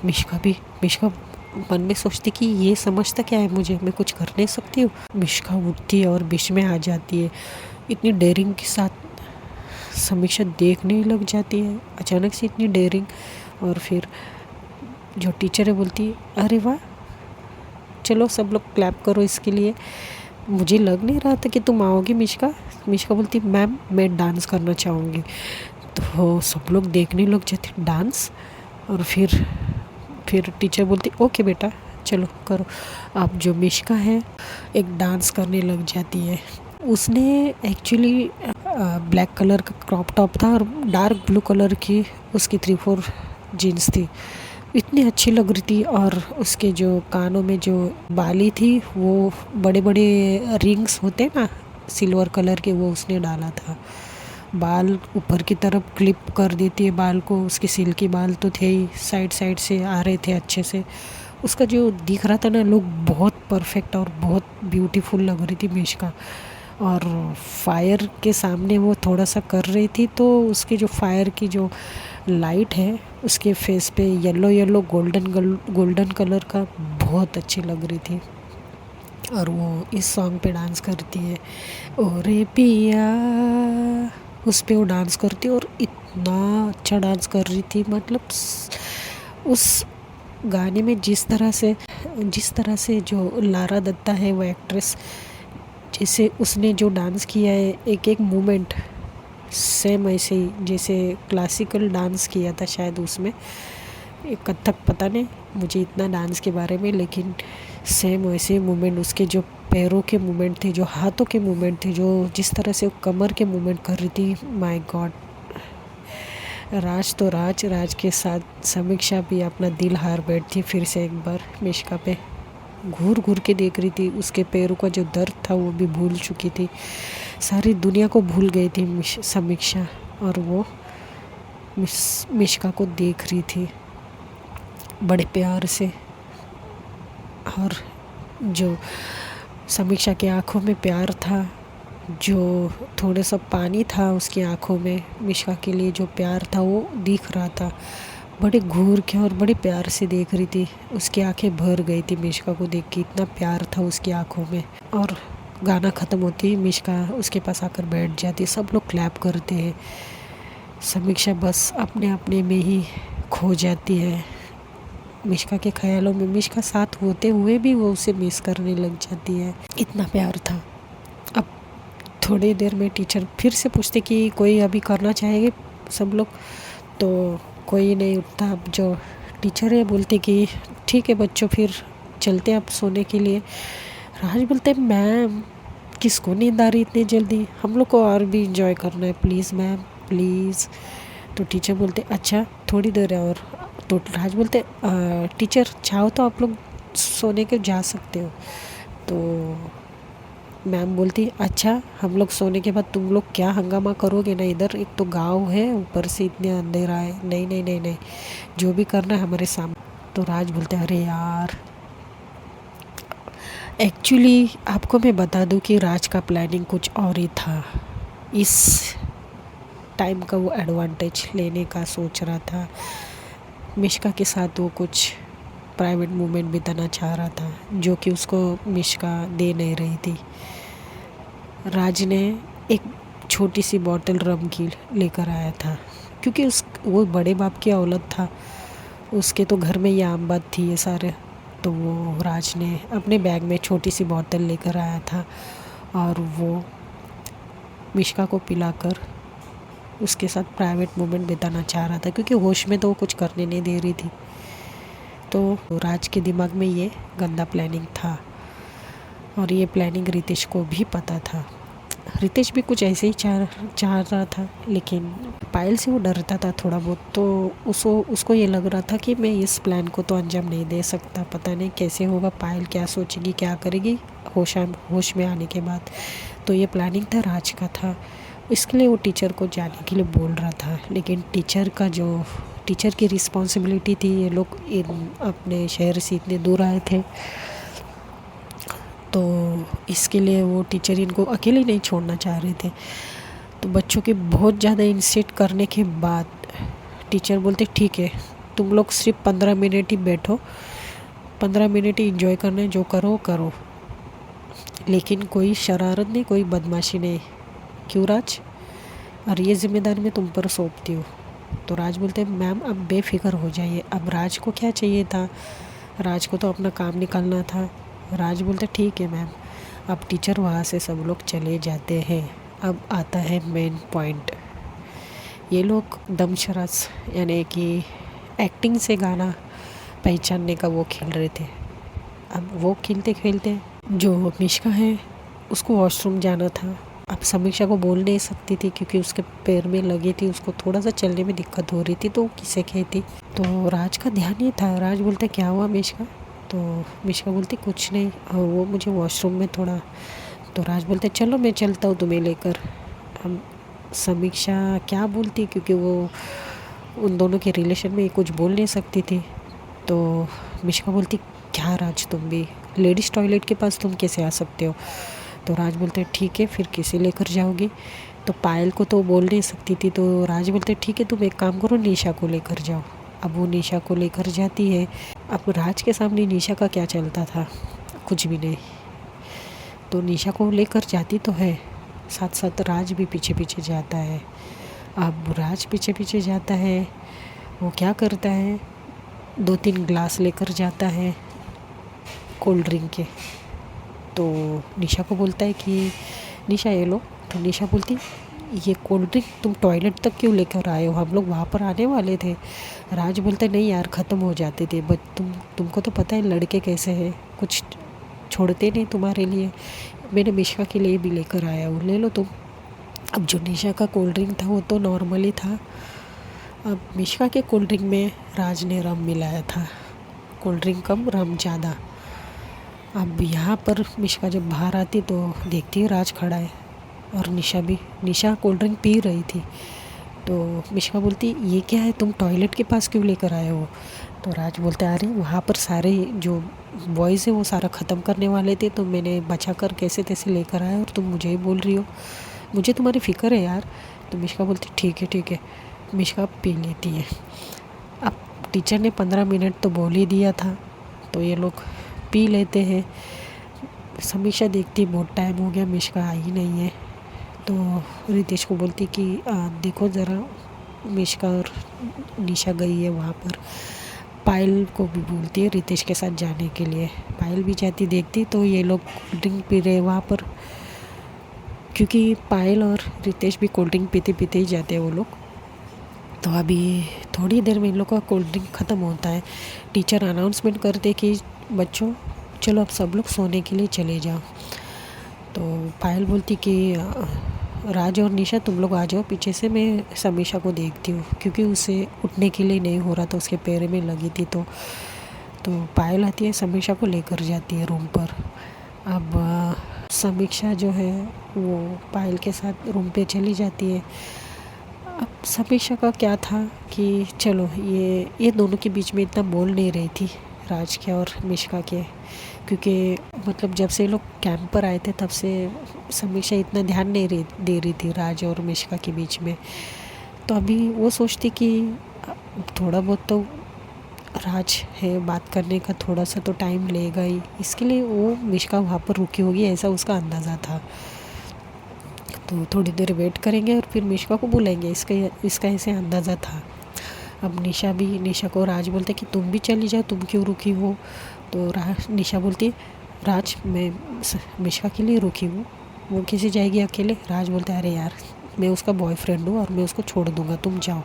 मिश्का मन में सोचती कि ये समझता क्या है मुझे, मैं कुछ कर नहीं सकती हूँ। मिश्का उठती है और बीच में आ जाती है। इतनी डेयरिंग के साथ समीक्षा देखने लग जाती है, अचानक से इतनी डेयरिंग। और फिर जो टीचर है बोलती अरे वाह चलो सब लोग क्लैप करो इसके लिए, मुझे लग नहीं रहा था कि तुम आओगी मिश्का। मिश्का बोलती मैम मैं डांस करना चाहूँगी। तो सब लोग देखने लग जाते डांस। और फिर टीचर बोलती ओके बेटा चलो करो। अब जो मिश्का है एक डांस करने लग जाती है। उसने एक्चुअली ब्लैक कलर का क्रॉप टॉप था और डार्क ब्लू कलर की उसकी 3/4 जीन्स थी, इतनी अच्छी लग रही थी। और उसके जो कानों में जो बाली थी वो बड़े बड़े रिंग्स होते ना सिल्वर कलर के, वो उसने डाला था। बाल ऊपर की तरफ क्लिप कर देती है बाल को, उसके सिल्की बाल तो थे ही, साइड साइड से आ रहे थे अच्छे से। उसका जो दिख रहा था ना लुक बहुत परफेक्ट और बहुत ब्यूटीफुल लग रही थी मिश्का। और फायर के सामने वो थोड़ा सा कर रही थी तो उसके जो फायर की जो लाइट है उसके फेस पे येलो येलो गोल्डन कलर का बहुत अच्छी लग रही थी। और वो इस सॉन्ग पे डांस करती है, ओ रे पिया, उस पे वो डांस करती है और इतना अच्छा डांस कर रही थी। मतलब उस गाने में जिस तरह से जो लारा दत्ता है वो एक्ट्रेस, जैसे उसने जो डांस किया है एक एक मोमेंट सेम ऐसे ही जैसे क्लासिकल डांस किया था शायद उसमें, एक कथक, पता नहीं मुझे इतना डांस के बारे में, लेकिन सेम वैसे मूवमेंट उसके जो पैरों के मूवमेंट थे, जो हाथों के मूवमेंट थे, जो जिस तरह से वो कमर के मूवमेंट कर रही थी, माय गॉड। राज तो राज के साथ समीक्षा भी अपना दिल हार बैठती फिर से एक बार। मिश्का पे घूर घूर के देख रही थी, उसके पैरों का जो दर्द था वो भी भूल चुकी थी, सारी दुनिया को भूल गई थी समीक्षा, और वो मिश्का को देख रही थी बड़े प्यार से। और जो समीक्षा की आंखों में प्यार था, जो थोड़ा सा पानी था उसकी आंखों में, मिश्का के लिए जो प्यार था वो दिख रहा था। बड़े घूर के और बड़े प्यार से देख रही थी, उसकी आंखें भर गई थी मिश्का को देख के, इतना प्यार था उसकी आंखों में। और गाना ख़त्म होती मिश्का उसके पास आकर बैठ जाती, सब लोग क्लैप करते हैं, समीक्षा बस अपने अपने में ही खो जाती है मिश्का के ख्यालों में। मिश्का साथ होते हुए भी वो उसे मिस करने लग जाती है, इतना प्यार था। अब थोड़ी देर में टीचर फिर से पूछते कि कोई अभी करना चाहेंगे सब लोग, तो कोई नहीं उठता। अब जो टीचर है बोलते कि ठीक है बच्चों, फिर चलते हैं अब सोने के लिए। राज बोलते मैम किसको नींद आ रही इतनी जल्दी, हम लोग को और भी इंजॉय करना है, प्लीज़ मैम प्लीज़। तो टीचर बोलते अच्छा थोड़ी देर है और। तो राज बोलते टीचर चाहो तो आप लोग सोने के जा सकते हो। तो मैम बोलती अच्छा हम लोग सोने के बाद तुम लोग क्या हंगामा करोगे ना, इधर एक तो गांव है, ऊपर से इतने अंधेरा है, नहीं नहीं नहीं नहीं, जो भी करना है हमारे सामने। तो राज बोलते अरे यार, एक्चुअली आपको मैं बता दूं कि राज का प्लानिंग कुछ और ही था। इस टाइम का वो एडवांटेज लेने का सोच रहा था, मिश्का के साथ वो कुछ प्राइवेट मोमेंट बिताना चाह रहा था, जो कि उसको मिश्का दे नहीं रही थी। राज ने एक छोटी सी बॉटल रम की लेकर आया था, क्योंकि वो बड़े बाप की औलाद था, उसके तो घर में ये आम बात थी ये सारे। तो वो राज ने अपने बैग में छोटी सी बोतल लेकर आया था और वो मिश्का को पिलाकर उसके साथ प्राइवेट मोमेंट बिताना चाह रहा था, क्योंकि होश में तो वो कुछ करने नहीं दे रही थी। तो राज के दिमाग में ये गंदा प्लानिंग था और ये प्लानिंग रितेश को भी पता था। रितेश भी कुछ ऐसे ही चाह रहा था, लेकिन पायल से वो डरता था थोड़ा बहुत, तो उसको ये लग रहा था कि मैं इस प्लान को तो अंजाम नहीं दे सकता, पता नहीं कैसे होगा, पायल क्या सोचेगी क्या करेगी होश में आने के बाद। तो ये प्लानिंग था राज का था, इसके लिए वो टीचर को जाने के लिए बोल रहा था। लेकिन टीचर की रिस्पॉन्सिबिलिटी थी, ये लोग अपने शहर से इतने दूर आए थे, तो इसके लिए वो टीचर इनको अकेले नहीं छोड़ना चाह रहे थे। तो बच्चों के बहुत ज़्यादा इंसिस्ट करने के बाद टीचर बोलते ठीक है तुम लोग सिर्फ 15 मिनट ही बैठो, 15 मिनट ही इंजॉय करना है, जो करो करो, लेकिन कोई शरारत नहीं, कोई बदमाशी नहीं, क्यों राज, और ये जिम्मेदारी मैं तुम पर सौंपती हूँ। तो राज बोलते मैम अब बेफिक्र हो जाइए, अब राज को क्या चाहिए था, राज को तो अपना काम निकालना था। राज बोलते ठीक है मैम। अब टीचर वहाँ से सब लोग चले जाते हैं। अब आता है मेन पॉइंट, ये लोग दमशराज यानी कि एक्टिंग से गाना पहचानने का वो खेल रहे थे। अब वो खेलते खेलते जो मिश्का है उसको वॉशरूम जाना था। अब समीक्षा को बोल नहीं सकती थी क्योंकि उसके पैर में लगी थी, उसको थोड़ा सा चलने में दिक्कत हो रही थी, तो किसे कहती। तो राज का ध्यान ही था, राज बोलते क्या हुआ मिश्का, तो मिश्का बोलती कुछ नहीं, वो मुझे वॉशरूम में थोड़ा। तो राज बोलते चलो मैं चलता हूँ तुम्हें लेकर। हम समीक्षा क्या बोलती, क्योंकि वो उन दोनों के रिलेशन में कुछ बोल नहीं सकती थी। तो मिश्का बोलती क्या राज, तुम भी लेडीज़ टॉयलेट के पास तुम कैसे आ सकते हो। तो राज बोलते ठीक है फिर किसे लेकर जाओगी। तो पायल को तो बोल नहीं सकती थी, तो राज बोलते ठीक है तुम एक काम करो निशा को लेकर जाओ। अब वो निशा को लेकर जाती है। अब राज के सामने निशा का क्या चलता था, कुछ भी नहीं। तो निशा को लेकर जाती तो है, साथ साथ राज भी पीछे पीछे जाता है। अब राज पीछे पीछे जाता है, वो क्या करता है, 2-3 ग्लास लेकर जाता है कोल्ड ड्रिंक के। तो निशा को बोलता है कि निशा ये लो। तो निशा बोलती ये कोल्ड ड्रिंक तुम टॉयलेट तक क्यों लेकर आए हो, हम लोग वहाँ पर आने वाले थे। राज बोलता है नहीं यार, ख़त्म हो जाते थे, बट तुमको तो पता है लड़के कैसे हैं, कुछ छोड़ते नहीं तुम्हारे लिए। मैंने मिश्का के लिए भी लेकर आया हूँ, ले लो तुम। अब जो निशा का कोल्ड ड्रिंक था वो तो नॉर्मली था, अब मिश्का के कोल्ड ड्रिंक में राज ने रम मिलाया था, कोल्ड ड्रिंक कम रम ज़्यादा। अब यहाँ पर मिश्का जब बाहर आती तो देखती है राज खड़ा है और निशा कोल्ड ड्रिंक पी रही थी। तो मिश्का बोलती ये क्या है, तुम टॉयलेट के पास क्यों लेकर आए हो। तो राज बोलता है अरे वहाँ पर सारे जो बॉयज़ है वो सारा ख़त्म करने वाले थे, तो मैंने बचा कर कैसे तैसे लेकर आया और तुम मुझे ही बोल रही हो, मुझे तुम्हारी फ़िक्र है यार। तो मिश्का बोलती ठीक है। मिश्का पी लेती है। अब टीचर ने 15 मिनट तो बोल ही दिया था, तो ये लोग पी लेते हैं। समीक्षा देखती बहुत टाइम हो गया मिश्का आई नहीं है, तो रितेश को बोलती कि देखो ज़रा मिश्का और निशा गई है वहाँ पर। पायल को भी बोलती है रितेश के साथ जाने के लिए। पायल भी जाती, देखती तो ये लोग कोल्ड ड्रिंक पी रहे वहाँ पर, क्योंकि पायल और रितेश भी कोल्ड ड्रिंक पीते पीते ही जाते हैं वो लोग। तो अभी थोड़ी देर में इन लोग का कोल्ड ड्रिंक ख़त्म होता है। टीचर अनाउंसमेंट करते कि बच्चों चलो अब सब लोग सोने के लिए चले जाओ। तो पायल बोलती कि राज और निशा तुम लोग आ जाओ पीछे से, मैं समीक्षा को देखती हूँ, क्योंकि उसे उठने के लिए नहीं हो रहा था, उसके पैर में लगी थी। तो पायल आती है, समीक्षा को लेकर जाती है रूम पर। अब समीक्षा जो है वो पायल के साथ रूम पे चली जाती है। अब समीक्षा का क्या था कि चलो ये दोनों के बीच में इतना बोल नहीं रही थी, राज के और मिश्का के, क्योंकि मतलब जब से लोग कैंप पर आए थे तब से समीक्षा इतना ध्यान नहीं दे रही थी राज और मिश्का के बीच में। तो अभी वो सोचती कि थोड़ा बहुत तो राज है, बात करने का थोड़ा सा तो टाइम लेगा ही, इसके लिए वो मिश्का वहाँ पर रुकी होगी, ऐसा उसका अंदाज़ा था। तो थोड़ी देर वेट करेंगे और फिर मिश्का को बुलाएंगे, इसका ऐसे अंदाज़ा था। अब निशा को राज बोलते कि तुम भी चली जाओ, तुम क्यों रुकी हो। तो निशा बोलती राज मैं मिश्का के लिए रुकी हूँ, वो कैसे जाएगी अकेले। राज बोलते अरे यार मैं उसका बॉयफ्रेंड हूँ और मैं उसको छोड़ दूँगा, तुम जाओ,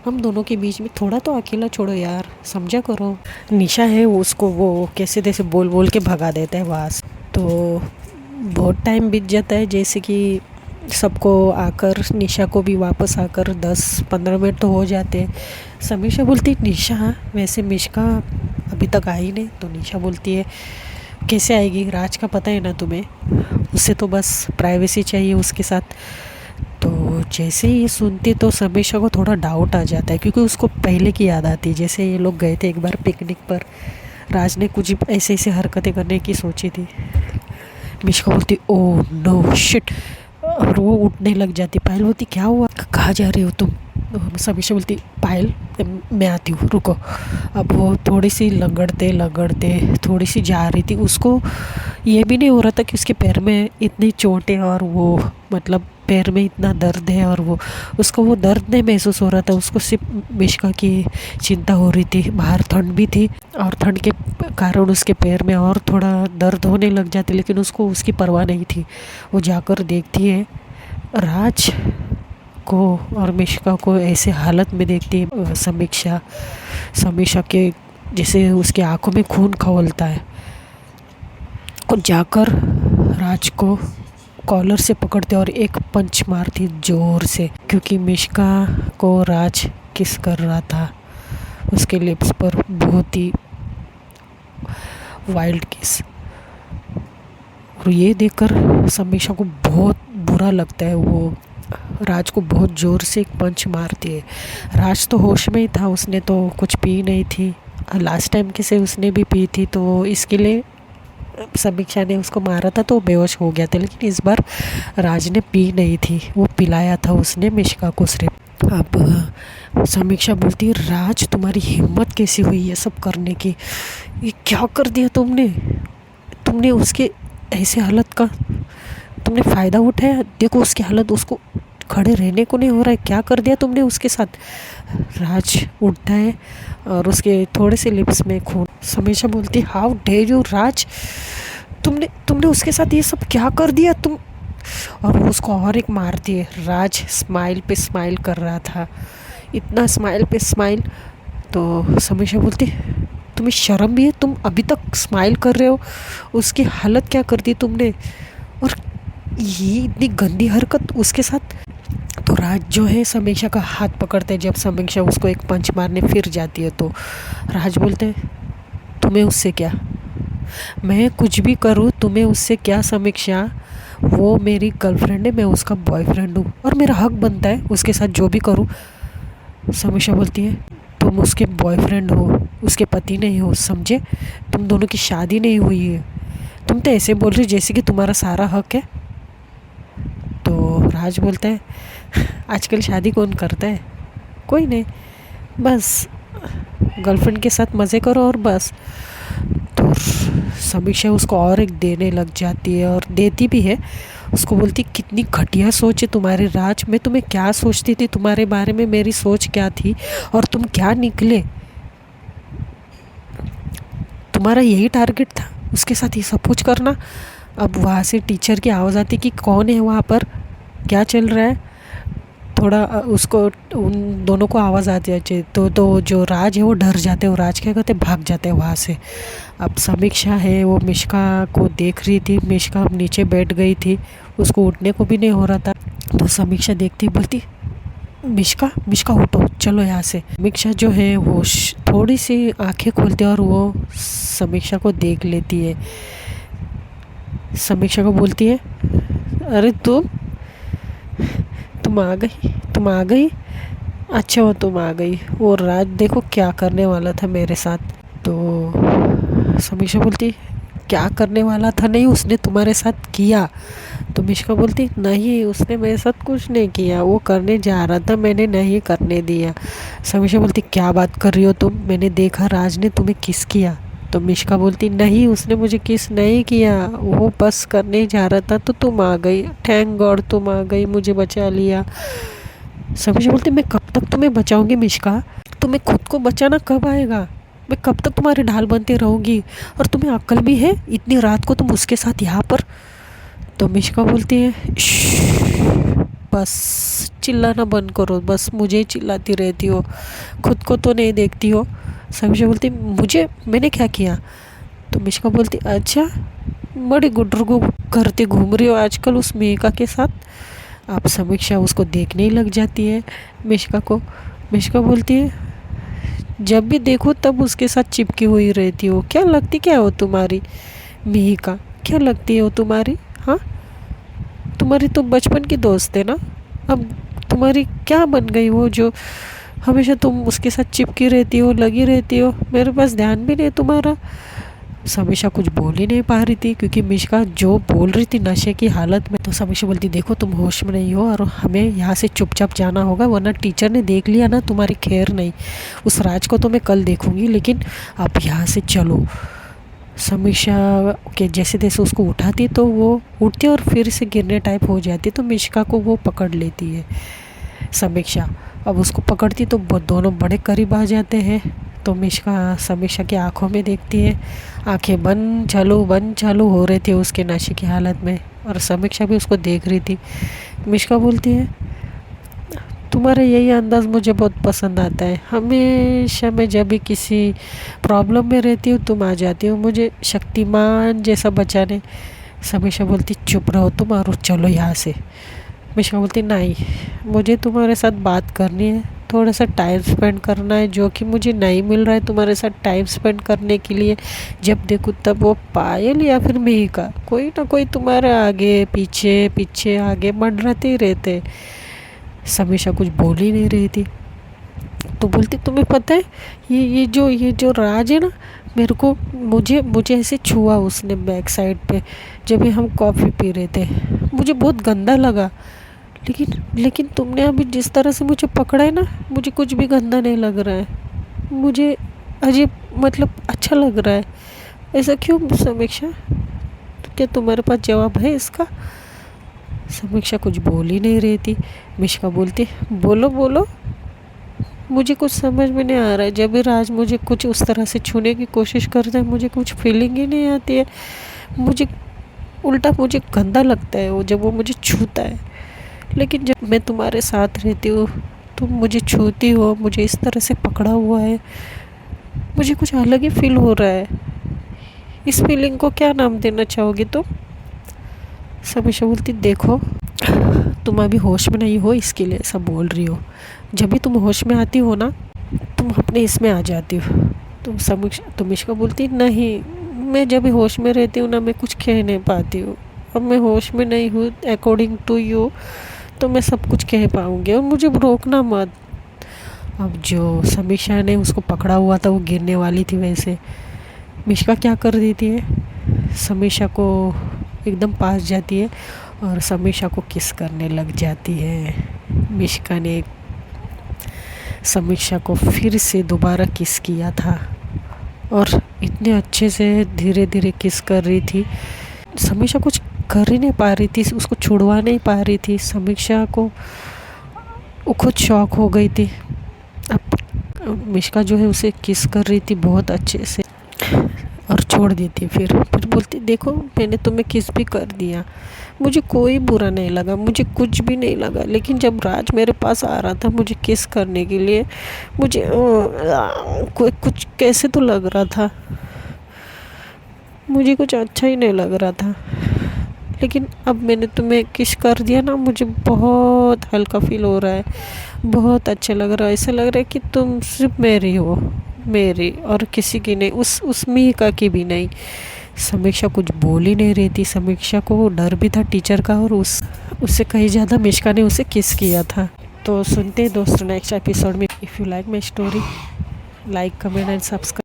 हम दोनों के बीच में थोड़ा तो अकेला छोड़ो यार, समझा करो। निशा है उसको वो कैसे तैसे बोल बोल के भगा देता है वहाँ से। तो बहुत टाइम बीत जाता है, जैसे कि सबको आकर निशा को भी वापस आकर 10-15 मिनट तो हो जाते हैं। समीक्षा बोलती निशा वैसे मिश्का अभी तक आई नहीं। तो निशा बोलती है कैसे आएगी, राज का पता है ना तुम्हें, उसे तो बस प्राइवेसी चाहिए उसके साथ। तो जैसे ही ये सुनती तो समीक्षा को थोड़ा डाउट आ जाता है, क्योंकि उसको पहले की याद आती है, जैसे ये लोग गए थे एक बार पिकनिक पर, राज ने कुछ ऐसे हरकतें करने की सोची थी। मिश्का बोलती ओह नो शिट, और वो उठने लग जाती। पायल बोलती क्या हुआ, कहाँ जा रही हो तुम। समीक्षा बोलती पायल मैं आती हूँ रुको। अब वो थोड़ी सी लगड़ते थोड़ी सी जा रही थी, उसको ये भी नहीं हो रहा था कि उसके पैर में इतनी चोट है और वो मतलब पैर में इतना दर्द है, और उसको वो दर्द नहीं महसूस हो रहा था, उसको सिर्फ मिश्का की चिंता हो रही थी। बाहर ठंड भी थी और ठंड के कारण उसके पैर में और थोड़ा दर्द होने लग जाती, लेकिन उसको उसकी परवाह नहीं थी। वो जाकर देखती है राज को और मिश्का को ऐसे हालत में देखती है। समीक्षा के जैसे उसकी आंखों में खून खौलता है, और जाकर राज को कॉलर से पकड़ते और एक पंच मारती जोर से, क्योंकि मिश्का को राज किस कर रहा था उसके लिप्स पर, बहुत ही वाइल्ड किस। और ये देखकर समीक्षा को बहुत बुरा लगता है, वो राज को बहुत ज़ोर से एक पंच मारती है। राज तो होश में ही था, उसने तो कुछ पी नहीं थी, लास्ट टाइम किसे उसने भी पी थी, तो इसके लिए समीक्षा ने उसको मारा था तो बेहोश हो गया था। लेकिन इस बार राज ने पी नहीं थी, वो पिलाया था उसने मिश्का को सिर्फ। अब समीक्षा बोलती है राज तुम्हारी हिम्मत कैसी हुई ये सब करने की, ये क्या कर दिया तुमने उसके ऐसे हालत का तुमने फ़ायदा उठाया। देखो उसकी हालत, उसको खड़े रहने को नहीं हो रहा है, क्या कर दिया तुमने उसके साथ। राज उठता है और उसके थोड़े से लिप्स में खून। समीक्षा बोलती, हाउ डेयर यू राज, तुमने तुमने उसके साथ ये सब क्या कर दिया तुम। और वो उसको और एक मारती है। राज स्माइल पे स्माइल कर रहा था, इतना स्माइल पे स्माइल। तो समीक्षा बोलती, तुम्हें शर्म भी है, तुम अभी तक स्माइल कर रहे हो, उसकी हालत क्या कर दी तुमने, और ये इतनी गंदी हरकत उसके साथ। तो राज जो है समीक्षा का हाथ पकड़ते हैं। जब समीक्षा उसको एक पंच मारने फिर जाती है तो राज बोलते हैं, तुम्हें उससे क्या, मैं कुछ भी करूँ तुम्हें उससे क्या समीक्षा, वो मेरी गर्लफ्रेंड है, मैं उसका बॉयफ्रेंड हूँ और मेरा हक बनता है उसके साथ जो भी करूँ। समीक्षा बोलती है, तुम उसके बॉयफ्रेंड हो, उसके पति नहीं हो, समझे, तुम दोनों की शादी नहीं हुई है। तुम तो ऐसे बोल रही जैसे कि तुम्हारा सारा हक है। तो राज बोलता है, आजकल शादी कौन करता है, कोई नहीं, बस गर्लफ्रेंड के साथ मज़े करो और बस। तो समीक्षा उसको और एक देने लग जाती है और देती भी है। उसको बोलती, कितनी घटिया सोच है तुम्हारी राज, मैं तुम्हें क्या सोचती थी, तुम्हारे बारे में मेरी सोच क्या थी और तुम क्या निकले। तुम्हारा यही टारगेट था उसके साथ ये सब कुछ करना। अब वहाँ से टीचर की आवाज़ आती कि कौन है वहाँ पर, क्या चल रहा है। थोड़ा उसको उन दोनों को आवाज़ आ जाती है तो जो राज है वो डर जाते हैं। वो राज क्या करते, भाग जाते हैं वहाँ से। अब समीक्षा है वो मिश्का को देख रही थी। मिश्का नीचे बैठ गई थी, उसको उठने को भी नहीं हो रहा था। तो समीक्षा देखती बोलती, मिश्का मिश्का उठो, चलो यहाँ से। समीक्षा जो है वो थोड़ी सी आंखें खोलती है और वो समीक्षा को देख लेती है। समीक्षा को बोलती है, अरे तुम आ गई, तुम आ गई, अच्छा हो तुम आ गई। वो राज देखो क्या करने वाला था मेरे साथ। तो समीक्षा बोलती, क्या करने वाला था, नहीं उसने तुम्हारे साथ किया। तो मिश्का बोलती, नहीं उसने मेरे साथ कुछ नहीं किया, वो करने जा रहा था, मैंने नहीं करने दिया। समीक्षा बोलती, क्या बात कर रही हो तुम, मैंने देखा राज ने तुम्हें किस किया। तो मिश्का बोलती, नहीं उसने मुझे किस नहीं किया, वो बस करने जा रहा था तो तुम आ गई, थैंक गॉड तुम आ गई, मुझे बचा लिया। समीक्षा बोलती, मैं कब तक तुम्हें बचाऊंगी मिश्का, तुम्हें खुद को बचाना कब आएगा, मैं कब तक तुम्हारी ढाल बनती रहूँगी, और तुम्हें अक्ल भी है, इतनी रात को तुम उसके साथ यहाँ पर। तो मिश्का बोलती है, बस चिल्लाना बंद करो, बस मुझे ही चिल्लाती रहती हो, खुद को तो नहीं देखती हो। समीक्षा बोलती, मुझे, मैंने क्या किया। तो मिश्का बोलती, अच्छा बड़ी गुड्डू करते घूम रही हो आजकल उस मेका के साथ। आप समीक्षा उसको देखने ही लग जाती है मिश्का को। मिश्का बोलती है, जब भी देखो तब उसके साथ चिपकी हुई रहती हो, क्या लगती क्या हो तुम्हारी मिहिका, क्या लगती हो तुम्हारी, हाँ तुम्हारी तो बचपन की दोस्त है ना, अब तुम्हारी क्या बन गई वो जो हमेशा तुम उसके साथ चिपकी रहती हो, लगी रहती हो, मेरे पास ध्यान भी नहीं तुम्हारा। समीक्षा कुछ बोल ही नहीं पा रही थी क्योंकि मिश्का जो बोल रही थी नशे की हालत में। तो समीक्षा बोलती, देखो तुम होश में नहीं हो और हमें यहाँ से चुपचाप जाना होगा, वरना टीचर ने देख लिया ना तुम्हारी खैर नहीं। उस राज को तो मैं कल देखूंगी, लेकिन आप यहाँ से चलो। समीक्षा के जैसे तैसे उसको उठाती तो वो उठती और फिर से गिरने टाइप हो जाती, तो मिश्का को वो पकड़ लेती है समीक्षा। अब उसको पकड़ती तो दोनों बड़े करीब आ जाते हैं। तो मिश्का समीक्षा की आंखों में देखती है, आंखें बंद चालू हो रही थी उसके नशे की हालत में, और समीक्षा भी उसको देख रही थी। मिश्का बोलती है, तुम्हारा यही अंदाज़ मुझे बहुत पसंद आता है, हमेशा मैं जब भी किसी प्रॉब्लम में रहती हूँ तुम आ जाती हो मुझे शक्तिमान जैसा बचाने। समीक्षा बोलती, चुप रहो तुम और चलो यहाँ से। मिश्का बोलती, नहीं मुझे तुम्हारे साथ बात करनी है, थोड़ा सा टाइम स्पेंड करना है, जो कि मुझे नहीं मिल रहा है तुम्हारे साथ टाइम स्पेंड करने के लिए। जब देखो तब वो पायल या फिर मिहिका कोई ना कोई तुम्हारे आगे पीछे पीछे आगे मंडराते ही रहते। समीक्षा कुछ बोल ही नहीं रही थी। तो बोलती, तुम्हें पता है ये जो राज है ना, मेरे को मुझे ऐसे छुआ उसने बैक साइड पे, जब भी हम कॉफ़ी पी रहे थे, मुझे बहुत गंदा लगा। लेकिन तुमने अभी जिस तरह से मुझे पकड़ा है ना, मुझे कुछ भी गंदा नहीं लग रहा है, मुझे अजीब मतलब अच्छा लग रहा है। ऐसा क्यों समीक्षा, क्या तुम्हारे पास जवाब है इसका? समीक्षा कुछ बोल ही नहीं रही थी। मिश्का बोलती, बोलो बोलो, मुझे कुछ समझ में नहीं आ रहा है। जब भी राज मुझे कुछ उस तरह से छूने की कोशिश करता है मुझे कुछ फीलिंग ही नहीं आती है। मुझे उल्टा मुझे गंदा लगता है वो जब वो मुझे छूता है। लेकिन जब मैं तुम्हारे साथ रहती हूँ, तुम मुझे छूती हो, मुझे इस तरह से पकड़ा हुआ है, मुझे कुछ अलग ही फील हो रहा है। इस फीलिंग को क्या नाम देना चाहोगी तुम? समीक्षा बोलती, देखो तुम अभी होश में नहीं हो इसके लिए ऐसा बोल रही हो। जब भी तुम होश में आती हो ना, तुम अपने इसमें आ जाती हो। तुम मिश्का बोलती, नहीं, मैं जब भी होश में रहती हूँ ना, मैं कुछ कह नहीं पाती हूँ। अब मैं होश में नहीं हूँ अकॉर्डिंग टू यू, तो मैं सब कुछ कह पाऊँगी और मुझे रोकना मत। अब जो समीक्षा ने उसको पकड़ा हुआ था वो गिरने वाली थी, वैसे मिश्का क्या कर देती है, समीक्षा को एकदम पास जाती है और समीक्षा को किस करने लग जाती है। मिश्का ने समीक्षा को फिर से दोबारा किस किया था और इतने अच्छे से धीरे धीरे किस कर रही थी। समीक्षा कुछ कर ही नहीं पा रही थी, उसको छुड़वा नहीं पा रही थी। समीक्षा को वो खुद शॉक हो गई थी। अब मिश्का जो है उसे किस कर रही थी बहुत अच्छे से और छोड़ देती। फिर बोलती, देखो मैंने तुम्हें किस भी कर दिया, मुझे कोई बुरा नहीं लगा, मुझे कुछ भी नहीं लगा। लेकिन जब राज मेरे पास आ रहा था मुझे किस करने के लिए, मुझे कुछ कैसे तो लग रहा था, मुझे कुछ अच्छा ही नहीं लग रहा था। लेकिन अब मैंने तुम्हें किस कर दिया ना, मुझे बहुत हल्का फील हो रहा है, बहुत अच्छा लग रहा है। ऐसा लग रहा है कि तुम सिर्फ मेरी हो, मेरी और किसी की नहीं, उस मिहिका की भी नहीं। समीक्षा कुछ बोल ही नहीं रही थी। समीक्षा को डर भी था टीचर का और उससे कहीं ज़्यादा मिश्का ने उसे किस किया था। तो सुनते हैं दोस्तों नेक्स्ट एपिसोड में। If you like my story, like comment and subscribe.